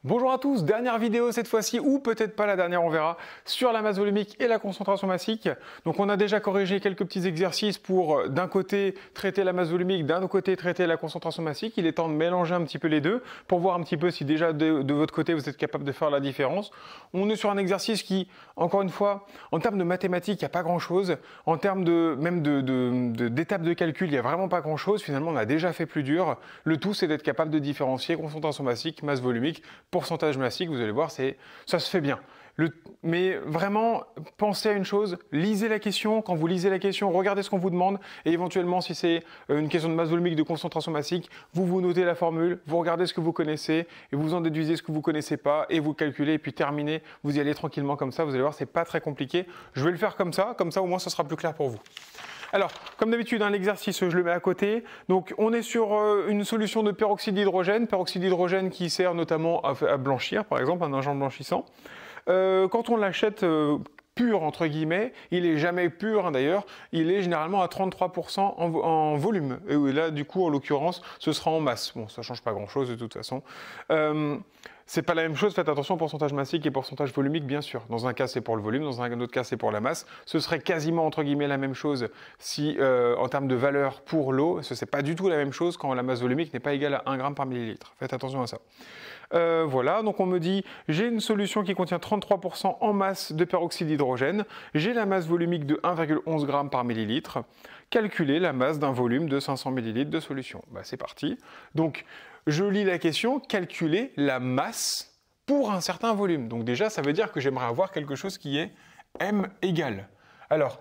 Bonjour à tous, dernière vidéo cette fois-ci, ou peut-être pas la dernière, on verra, sur la masse volumique et la concentration massique. Donc on a déjà corrigé quelques petits exercices pour d'un côté traiter la masse volumique, d'un autre côté traiter la concentration massique. Il est temps de mélanger un petit peu les deux pour voir un petit peu si déjà de votre côté vous êtes capable de faire la différence. On est sur un exercice qui, encore une fois, en termes de mathématiques, il n'y a pas grand-chose. En termes d'étapes de calcul, il n'y a vraiment pas grand-chose. Finalement, on a déjà fait plus dur. Le tout, c'est d'être capable de différencier concentration massique, masse volumique, pourcentage massique, vous allez voir, ça se fait bien. Mais vraiment, pensez à une chose, lisez la question. Quand vous lisez la question, regardez ce qu'on vous demande et éventuellement, si c'est une question de masse volumique, de concentration massique, vous notez la formule, vous regardez ce que vous connaissez et vous en déduisez ce que vous connaissez pas et vous calculez et puis terminez. Vous y allez tranquillement comme ça. Vous allez voir, c'est pas très compliqué. Je vais le faire comme ça au moins, ça sera plus clair pour vous. Alors, comme d'habitude, l'exercice, je le mets à côté. Donc, on est sur une solution de peroxyde d'hydrogène qui sert notamment à blanchir, par exemple, un agent blanchissant. Quand on l'achète pur, entre guillemets, il est jamais pur d'ailleurs, il est généralement à 33% en volume. Et là, du coup, en l'occurrence, ce sera en masse. Bon, ça change pas grand-chose de toute façon. C'est pas la même chose, faites attention au pourcentage massique et pourcentage volumique, bien sûr. Dans un cas, c'est pour le volume, dans un autre cas, c'est pour la masse. Ce serait quasiment, entre guillemets, la même chose si, en termes de valeur pour l'eau, ce n'est pas du tout la même chose quand la masse volumique n'est pas égale à 1 g par millilitre. Faites attention à ça. Voilà, donc on me dit, j'ai une solution qui contient 33% en masse de peroxyde d'hydrogène, j'ai la masse volumique de 1,11 g par millilitre, calculez la masse d'un volume de 500 ml de solution. Bah, c'est parti. Donc, je lis la question, calculer la masse pour un certain volume. Donc déjà, ça veut dire que j'aimerais avoir quelque chose qui est M égale. Alors,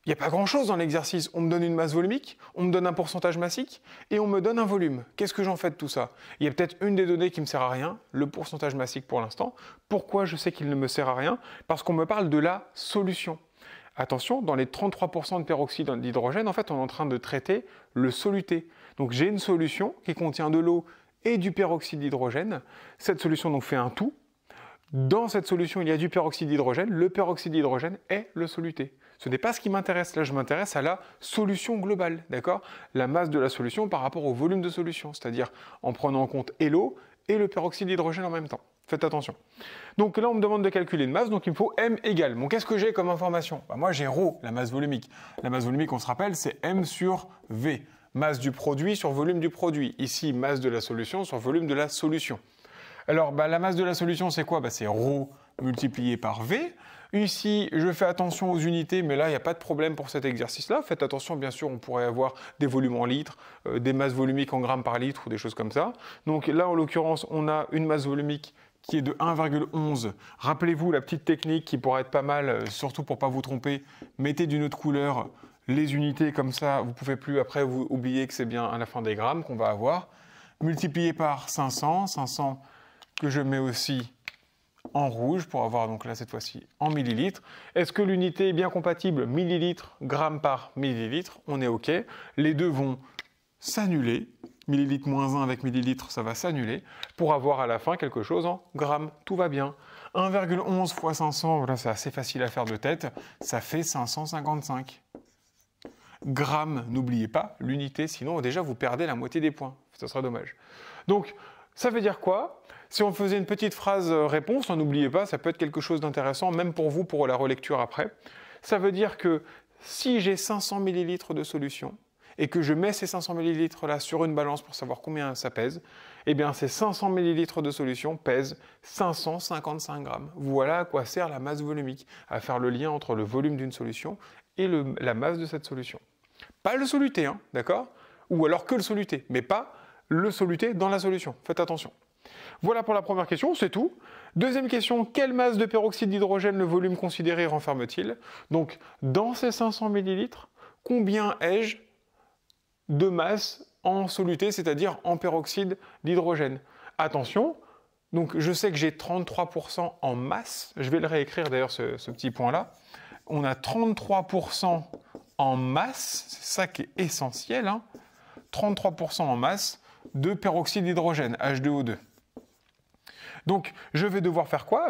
il n'y a pas grand-chose dans l'exercice. On me donne une masse volumique, on me donne un pourcentage massique et on me donne un volume. Qu'est-ce que j'en fais de tout ça? Il y a peut-être une des données qui ne me sert à rien, le pourcentage massique pour l'instant. Pourquoi je sais qu'il ne me sert à rien? Parce qu'on me parle de la solution. Attention, dans les 33% de peroxyde d'hydrogène, en fait, on est en train de traiter le soluté. Donc j'ai une solution qui contient de l'eau et du peroxyde d'hydrogène. Cette solution donc fait un tout. Dans cette solution, il y a du peroxyde d'hydrogène. Le peroxyde d'hydrogène est le soluté. Ce n'est pas ce qui m'intéresse. Là, je m'intéresse à la solution globale, d'accord? La masse de la solution par rapport au volume de solution, c'est-à-dire en prenant en compte et l'eau et le peroxyde d'hydrogène en même temps. Faites attention. Donc là, on me demande de calculer une masse, donc il me faut M égale. Bon, qu'est-ce que j'ai comme information? Moi, j'ai ρ, la masse volumique. La masse volumique, on se rappelle, c'est M sur V. Masse du produit sur volume du produit. Ici, masse de la solution sur volume de la solution. Alors, la masse de la solution, c'est quoi? C'est ρ multiplié par V. Ici, je fais attention aux unités, mais là, il n'y a pas de problème pour cet exercice-là. Faites attention, bien sûr, on pourrait avoir des volumes en litres, des masses volumiques en grammes par litre ou des choses comme ça. Donc là, en l'occurrence, on a une masse volumique qui est de 1,11. Rappelez-vous la petite technique qui pourrait être pas mal, surtout pour ne pas vous tromper. Mettez d'une autre couleur les unités, comme ça, vous ne pouvez plus après vous oublier que c'est bien à la fin des grammes qu'on va avoir. Multiplié par 500, 500 que je mets aussi en rouge pour avoir donc là cette fois-ci en millilitres. Est-ce que l'unité est bien compatible? Millilitres, grammes par millilitre, on est OK. Les deux vont s'annuler. Millilitre moins 1 avec millilitre, ça va s'annuler pour avoir à la fin quelque chose en grammes. Tout va bien. 1,11 fois 500, voilà, c'est assez facile à faire de tête. Ça fait 555 grammes. N'oubliez pas l'unité, sinon déjà vous perdez la moitié des points. Ça serait dommage. Donc, ça veut dire quoi? Si on faisait une petite phrase réponse, n'oubliez pas, ça peut être quelque chose d'intéressant, même pour vous, pour la relecture après. Ça veut dire que si j'ai 500 ml de solution, et que je mets ces 500 ml là sur une balance pour savoir combien ça pèse, eh bien ces 500 ml de solution pèsent 555 grammes. Voilà à quoi sert la masse volumique, à faire le lien entre le volume d'une solution et la masse de cette solution. Pas le soluté, hein, d'accord? Ou alors que le soluté, mais pas le soluté dans la solution. Faites attention. Voilà pour la première question, c'est tout. Deuxième question, quelle masse de peroxyde d'hydrogène le volume considéré renferme-t-il? Donc, dans ces 500 ml, combien ai-je de masse en soluté, c'est-à-dire en peroxyde d'hydrogène? Attention, donc je sais que j'ai 33% en masse. Je vais le réécrire d'ailleurs ce petit point-là. On a 33% en masse, c'est ça qui est essentiel, hein. 33% en masse de peroxyde d'hydrogène, H2O2. Donc, je vais devoir faire quoi?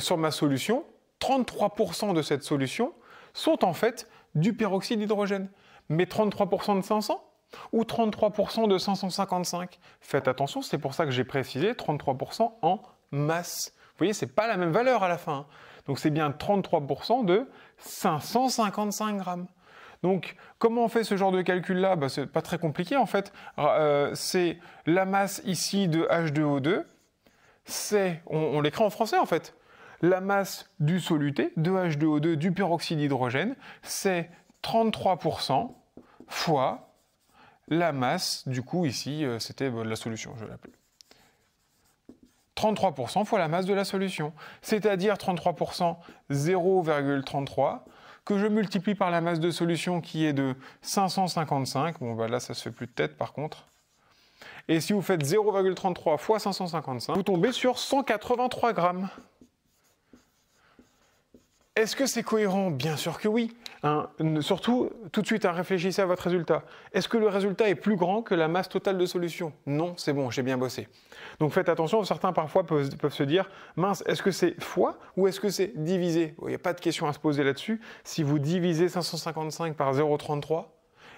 Sur ma solution, 33% de cette solution sont en fait du peroxyde d'hydrogène. Mais 33% de 500? ou 33% de 555. Faites attention, c'est pour ça que j'ai précisé 33% en masse. Vous voyez, ce n'est pas la même valeur à la fin, hein. Donc c'est bien 33% de 555 grammes. Donc, comment on fait ce genre de calcul-là? Ce n'est pas très compliqué en fait. C'est la masse ici de H2O2, c'est, on l'écrit en français en fait, la masse du soluté de H2O2 du peroxyde d'hydrogène, c'est 33% fois la masse, du coup ici c'était la solution, je l'appelle. 33% fois la masse de la solution, c'est-à-dire 33%, 0,33, que je multiplie par la masse de solution qui est de 555, bon là ça se fait plus de tête par contre, et si vous faites 0,33 fois 555, vous tombez sur 183 grammes. Est-ce que c'est cohérent? Bien sûr que oui. Surtout, tout de suite, réfléchissez à votre résultat. Est-ce que le résultat est plus grand que la masse totale de solution? Non, c'est bon, j'ai bien bossé. Donc faites attention, certains parfois peuvent se dire, mince, est-ce que c'est fois ou est-ce que c'est divisé? Il n'y a pas de question à se poser là-dessus. Si vous divisez 555 par 0,33,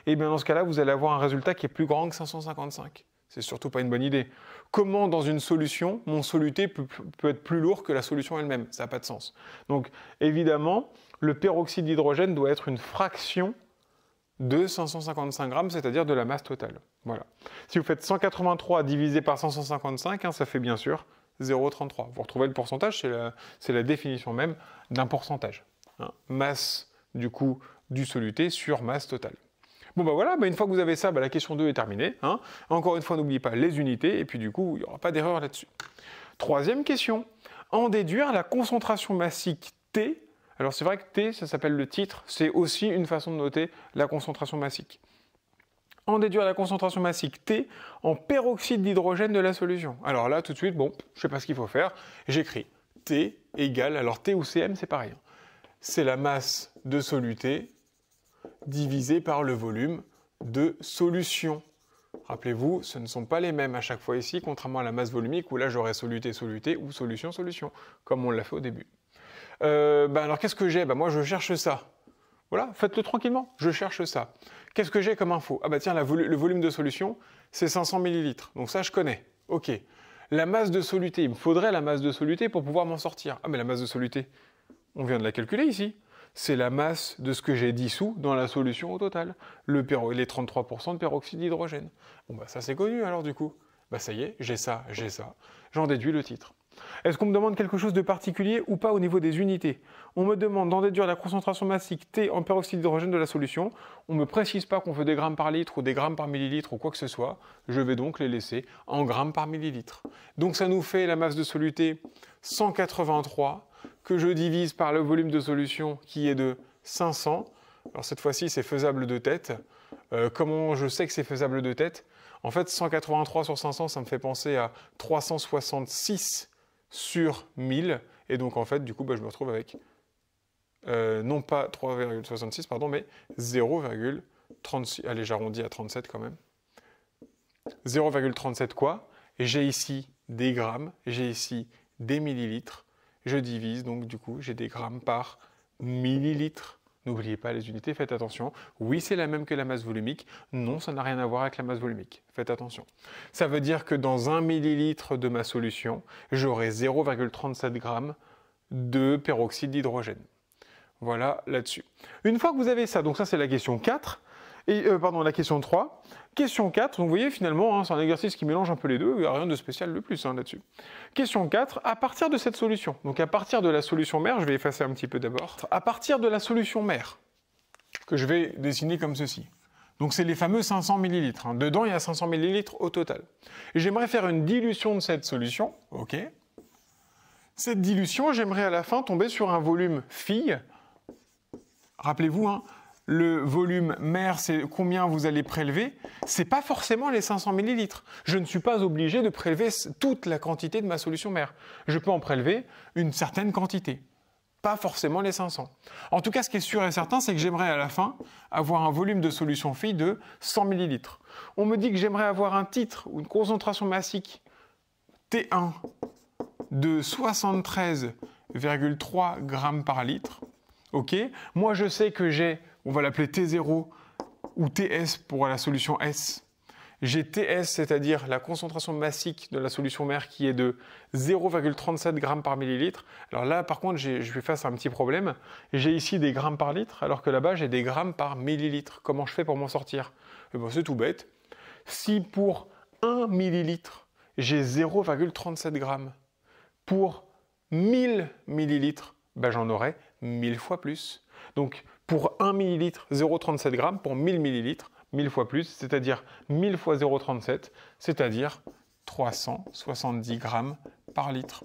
eh bien dans ce cas-là, vous allez avoir un résultat qui est plus grand que 555. C'est surtout pas une bonne idée. Comment dans une solution, mon soluté peut être plus lourd que la solution elle-même? Ça n'a pas de sens. Donc évidemment, le peroxyde d'hydrogène doit être une fraction de 555 grammes, c'est-à-dire de la masse totale. Voilà. Si vous faites 183 divisé par 555, ça fait bien sûr 0,33. Vous retrouvez le pourcentage, c'est la définition même d'un pourcentage. Masse du coup du soluté sur masse totale. Bon voilà, une fois que vous avez ça, la question 2 est terminée. Encore une fois, n'oubliez pas les unités, et puis du coup, il n'y aura pas d'erreur là-dessus. Troisième question, en déduire la concentration massique T. Alors c'est vrai que T, ça s'appelle le titre, c'est aussi une façon de noter la concentration massique. En déduire la concentration massique T en peroxyde d'hydrogène de la solution. Alors là, tout de suite, je ne sais pas ce qu'il faut faire, j'écris T égale, alors T ou Cm, c'est pareil. C'est la masse de soluté divisé par le volume de solution. Rappelez-vous, ce ne sont pas les mêmes à chaque fois ici, contrairement à la masse volumique où là j'aurais soluté, soluté ou solution, solution, comme on l'a fait au début. Alors qu'est-ce que j'ai? Moi je cherche ça. Voilà, faites-le tranquillement, je cherche ça. Qu'est-ce que j'ai comme info? Tiens, le volume de solution, c'est 500 ml. Donc ça je connais. Ok. La masse de soluté, il me faudrait la masse de soluté pour pouvoir m'en sortir. Mais la masse de soluté, on vient de la calculer ici. C'est la masse de ce que j'ai dissous dans la solution au total, les 33% de peroxyde d'hydrogène. Ça c'est connu alors du coup. Ça y est, j'ai ça, j'en déduis le titre. Est-ce qu'on me demande quelque chose de particulier ou pas au niveau des unités? On me demande d'en déduire la concentration massique T en peroxyde d'hydrogène de la solution. On ne me précise pas qu'on veut des grammes par litre ou des grammes par millilitre ou quoi que ce soit. Je vais donc les laisser en grammes par millilitre. Donc ça nous fait la masse de soluté 183 que je divise par le volume de solution qui est de 500. Alors cette fois-ci, c'est faisable de tête. Comment je sais que c'est faisable de tête? En fait, 183 sur 500, ça me fait penser à 366 sur 1000. Et donc, en fait, du coup, je me retrouve avec, non pas 3,66, pardon, mais 0,36. Allez, j'arrondis à 37 quand même. 0,37 quoi? Et j'ai ici des grammes, j'ai ici des millilitres. Je divise, donc du coup, j'ai des grammes par millilitre. N'oubliez pas les unités, faites attention. Oui, c'est la même que la masse volumique. Non, ça n'a rien à voir avec la masse volumique. Faites attention. Ça veut dire que dans 1 millilitre de ma solution, j'aurai 0,37 grammes de peroxyde d'hydrogène. Voilà là-dessus. Une fois que vous avez ça, donc ça c'est la question 4, la question 3. Question 4, donc vous voyez finalement, c'est un exercice qui mélange un peu les deux, il n'y a rien de spécial de plus là-dessus. Question 4, à partir de cette solution, donc à partir de la solution mère, je vais effacer un petit peu d'abord, à partir de la solution mère, que je vais dessiner comme ceci. Donc c'est les fameux 500 ml. Dedans, il y a 500 ml au total. J'aimerais faire une dilution de cette solution, ok. Cette dilution, j'aimerais à la fin tomber sur un volume phi. Rappelez-vous, le volume mère, c'est combien vous allez prélever. Ce n'est pas forcément les 500 ml. Je ne suis pas obligé de prélever toute la quantité de ma solution mère. Je peux en prélever une certaine quantité. Pas forcément les 500. En tout cas, ce qui est sûr et certain, c'est que j'aimerais à la fin avoir un volume de solution phi de 100 ml. On me dit que j'aimerais avoir un titre ou une concentration massique T1 de 73,3 grammes par litre. Ok. Moi, je sais que j'ai, on va l'appeler T0 ou TS pour la solution S. J'ai TS, c'est-à-dire la concentration massique de la solution mère qui est de 0,37 grammes par millilitre. Alors là, par contre, je vais face à un petit problème. J'ai ici des grammes par litre, alors que là-bas, j'ai des grammes par millilitre. Comment je fais pour m'en sortir? Eh ben, c'est tout bête. Si pour 1 millilitre, j'ai 0,37 grammes, pour 1000 millilitres, ben, j'en aurai 1000 fois plus. Donc, pour 1 millilitre, 0,37 grammes, pour 1000 millilitres, 1000 fois plus, c'est-à-dire 1000 fois 0,37, c'est-à-dire 370 grammes par litre.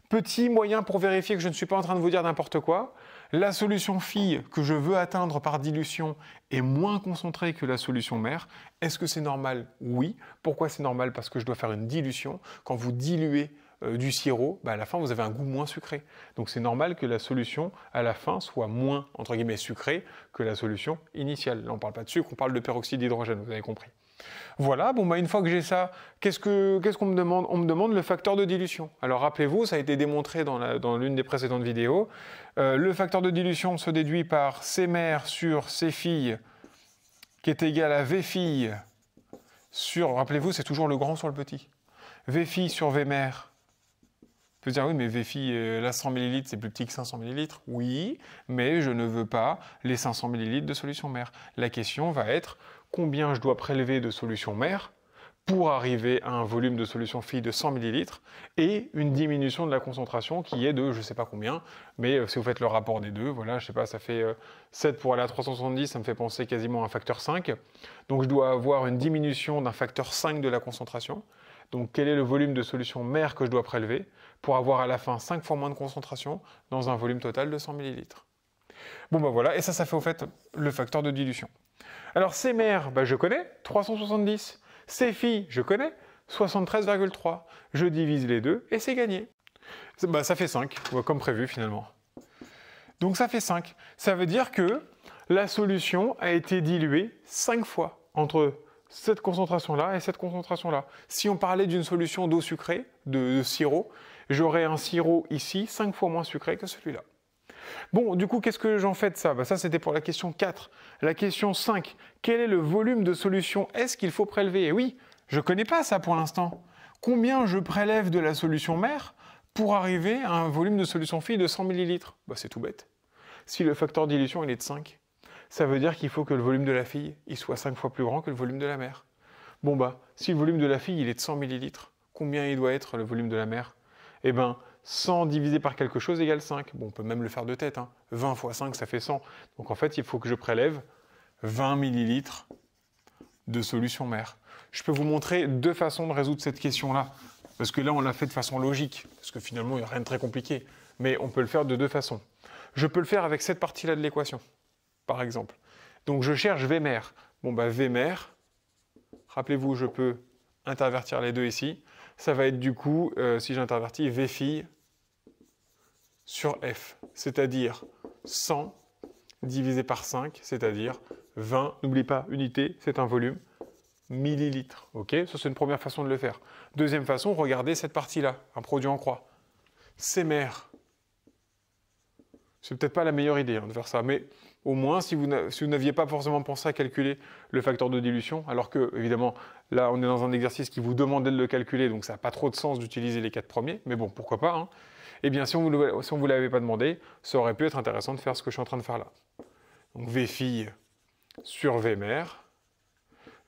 Petit moyen pour vérifier que je ne suis pas en train de vous dire n'importe quoi, la solution fille que je veux atteindre par dilution est moins concentrée que la solution mère. Est-ce que c'est normal? Oui. Pourquoi c'est normal? Parce que je dois faire une dilution. Quand vous diluez du sirop, à la fin, vous avez un goût moins sucré. Donc c'est normal que la solution, à la fin, soit moins, entre guillemets, sucrée que la solution initiale. Là, on ne parle pas de sucre, on parle de peroxyde d'hydrogène, vous avez compris. Voilà, bon, une fois que j'ai ça, qu'est-ce qu'on me demande? On me demande le facteur de dilution. Alors rappelez-vous, ça a été démontré dans l'une des précédentes vidéos. Le facteur de dilution se déduit par C mère sur C fille, qui est égal à V fille sur, rappelez-vous, c'est toujours le grand sur le petit. V fille sur V mère. On peut dire, oui, mais V-Phi, là, 100 ml, c'est plus petit que 500 ml. Oui, mais je ne veux pas les 500 ml de solution mère. La question va être combien je dois prélever de solution mère pour arriver à un volume de solution Phi de 100 ml et une diminution de la concentration qui est de je ne sais pas combien, mais si vous faites le rapport des deux, voilà, je ne sais pas, ça fait 7 pour aller à 370, ça me fait penser quasiment à un facteur 5. Donc je dois avoir une diminution d'un facteur 5 de la concentration. Donc quel est le volume de solution mère que je dois prélever pour avoir à la fin 5 fois moins de concentration dans un volume total de 100 ml. Bon voilà, et ça fait au fait le facteur de dilution. Alors C mère, je connais, 370. C phi, je connais, 73,3. Je divise les deux et c'est gagné. Ça fait 5, comme prévu finalement. Donc ça fait 5. Ça veut dire que la solution a été diluée 5 fois entre cette concentration-là et cette concentration-là. Si on parlait d'une solution d'eau sucrée, de sirop, j'aurais un sirop ici 5 fois moins sucré que celui-là. Bon, du coup, qu'est-ce que j'en fais de ça? Ça, c'était pour la question 4. La question 5, quel est le volume de solution S qu'il faut prélever? Et oui, je ne connais pas ça pour l'instant. Combien je prélève de la solution mère pour arriver à un volume de solution fille de 100 ml? C'est tout bête. Si le facteur de dilution il est de 5, ça veut dire qu'il faut que le volume de la fille il soit 5 fois plus grand que le volume de la mère. Bon si le volume de la fille il est de 100 ml, combien il doit être le volume de la mère? 100 divisé par quelque chose égale 5. On peut même le faire de tête. 20 fois 5, ça fait 100. Donc en fait, il faut que je prélève 20 ml de solution mère. Je peux vous montrer deux façons de résoudre cette question-là. Parce que là, on l'a fait de façon logique. Parce que finalement, il n'y a rien de très compliqué. Mais on peut le faire de deux façons. Je peux le faire avec cette partie-là de l'équation, par exemple. Donc je cherche V mère. V mère, rappelez-vous, je peux intervertir les deux ici. Ça va être du coup, si j'intervertis, V fille sur F, c'est-à-dire 100 divisé par 5, c'est-à-dire 20, n'oublie pas, unité, c'est un volume, millilitres. Ok, ça c'est une première façon de le faire. Deuxième façon, regardez cette partie-là, un produit en croix. C mère. C'est peut-être pas la meilleure idée de faire ça, mais au moins, si vous n'aviez pas forcément pensé à calculer le facteur de dilution, alors que, évidemment, là, on est dans un exercice qui vous demandait de le calculer, donc ça n'a pas trop de sens d'utiliser les 4 premiers, mais bon, pourquoi pas. Eh bien, si on ne vous l'avait pas demandé, ça aurait pu être intéressant de faire ce que je suis en train de faire là. Donc, V fille sur V mère.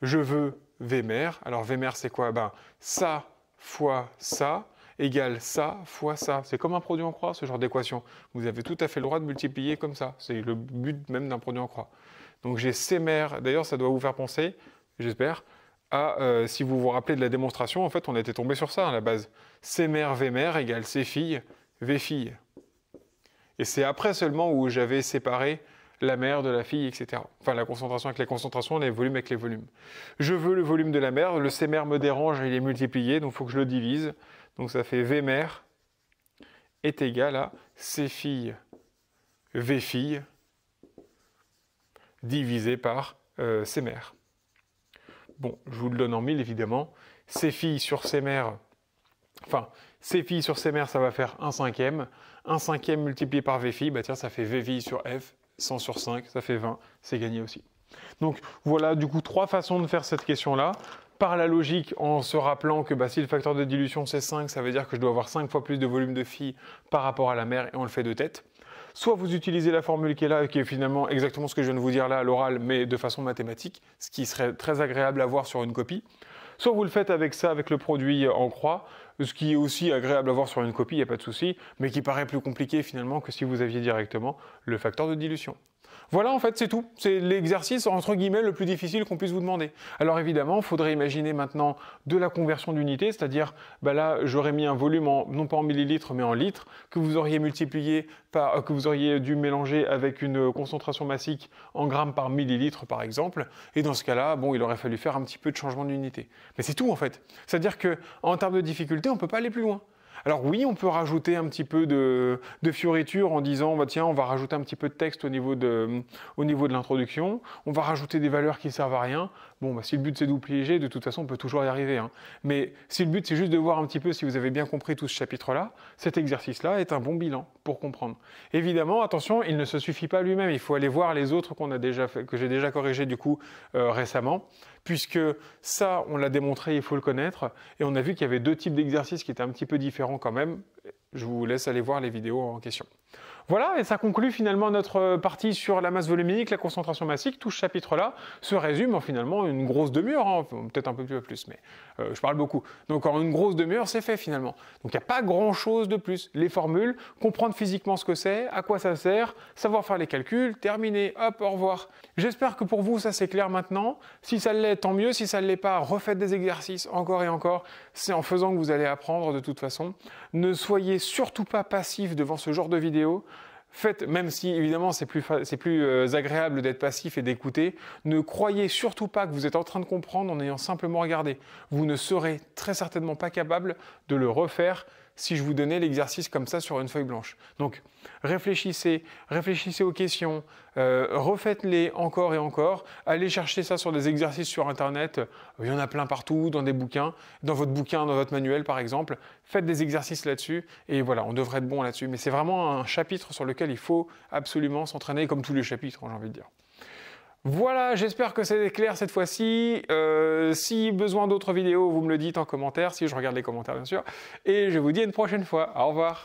Je veux V mère. Alors, V mère, c'est quoi? Ça fois ça égale ça fois ça. C'est comme un produit en croix, ce genre d'équation. Vous avez tout à fait le droit de multiplier comme ça. C'est le but même d'un produit en croix. Donc j'ai C mère, d'ailleurs ça doit vous faire penser, j'espère, à, si vous vous rappelez de la démonstration, en fait on était tombé sur ça à la base. C mère, V mère égale C fille, V fille. Et c'est après seulement où j'avais séparé la mère de la fille, etc. Enfin la concentration avec les concentrations, les volumes avec les volumes. Je veux le volume de la mère, le C mère me dérange, il est multiplié, donc il faut que je le divise. Donc ça fait V mère est égal à C fille V fille divisé par C mère. Bon, je vous le donne en 1000 évidemment. C fille sur C mère, C fille sur C mère, ça va faire 1/5. 1/5 multiplié par V fille, ça fait V fille sur F, 100 sur 5, ça fait 20, c'est gagné aussi. Donc voilà du coup 3 façons de faire cette question-là. Par la logique, en se rappelant que si le facteur de dilution c'est 5, ça veut dire que je dois avoir 5 fois plus de volume de phi par rapport à la mer et on le fait de tête. Soit vous utilisez la formule qui est là et qui est finalement exactement ce que je viens de vous dire là à l'oral mais de façon mathématique, ce qui serait très agréable à voir sur une copie. Soit vous le faites avec ça, avec le produit en croix, ce qui est aussi agréable à voir sur une copie, il n'y a pas de souci, mais qui paraît plus compliqué finalement que si vous aviez directement le facteur de dilution. Voilà, en fait, c'est tout. C'est l'exercice, entre guillemets, le plus difficile qu'on puisse vous demander. Alors évidemment, il faudrait imaginer maintenant de la conversion d'unité, c'est-à-dire, là, j'aurais mis un volume, non pas en millilitres, mais en litres, que vous auriez multiplié par, que vous auriez dû mélanger avec une concentration massique en grammes par millilitre, par exemple. Et dans ce cas-là, il aurait fallu faire un petit peu de changement d'unité. Mais c'est tout, en fait. C'est-à-dire qu'en termes de difficulté, on ne peut pas aller plus loin. Alors oui, on peut rajouter un petit peu de fioritures en disant, tiens, on va rajouter un petit peu de texte au niveau de l'introduction, on va rajouter des valeurs qui servent à rien. Si le but c'est d'obliger, de toute façon, on peut toujours y arriver. Mais si le but c'est juste de voir un petit peu si vous avez bien compris tout ce chapitre-là, cet exercice-là est un bon bilan pour comprendre. Évidemment, attention, il ne se suffit pas lui-même, il faut aller voir les autres qu'on a déjà fait, que j'ai déjà corrigé du coup récemment, puisque ça, on l'a démontré, il faut le connaître, et on a vu qu'il y avait 2 types d'exercices qui étaient un petit peu différents quand même. Je vous laisse aller voir les vidéos en question. Voilà, et ça conclut finalement notre partie sur la masse volumique, la concentration massique. Tout ce chapitre-là se résume en finalement une grosse demi-heure, peut-être un peu plus, mais je parle beaucoup. Donc en une grosse demi-heure, c'est fait finalement. Donc il n'y a pas grand-chose de plus. Les formules, comprendre physiquement ce que c'est, à quoi ça sert, savoir faire les calculs, terminer, hop, au revoir. J'espère que pour vous, ça c'est clair maintenant. Si ça l'est, tant mieux. Si ça ne l'est pas, refaites des exercices encore et encore. C'est en faisant que vous allez apprendre de toute façon. Ne soyez surtout pas passif devant ce genre de vidéo. Faites, même si évidemment c'est plus agréable d'être passif et d'écouter, ne croyez surtout pas que vous êtes en train de comprendre en ayant simplement regardé. Vous ne serez très certainement pas capable de le refaire si je vous donnais l'exercice comme ça sur une feuille blanche. Donc réfléchissez aux questions, refaites-les encore et encore, allez chercher ça sur des exercices sur internet, il y en a plein partout, dans des bouquins, dans votre bouquin, dans votre manuel par exemple, faites des exercices là-dessus et voilà, on devrait être bon là-dessus. Mais c'est vraiment un chapitre sur lequel il faut absolument s'entraîner comme tous les chapitres, j'ai envie de dire. Voilà, j'espère que c'est clair cette fois-ci. Si besoin d'autres vidéos, vous me le dites en commentaire, si je regarde les commentaires bien sûr. Et je vous dis à une prochaine fois. Au revoir.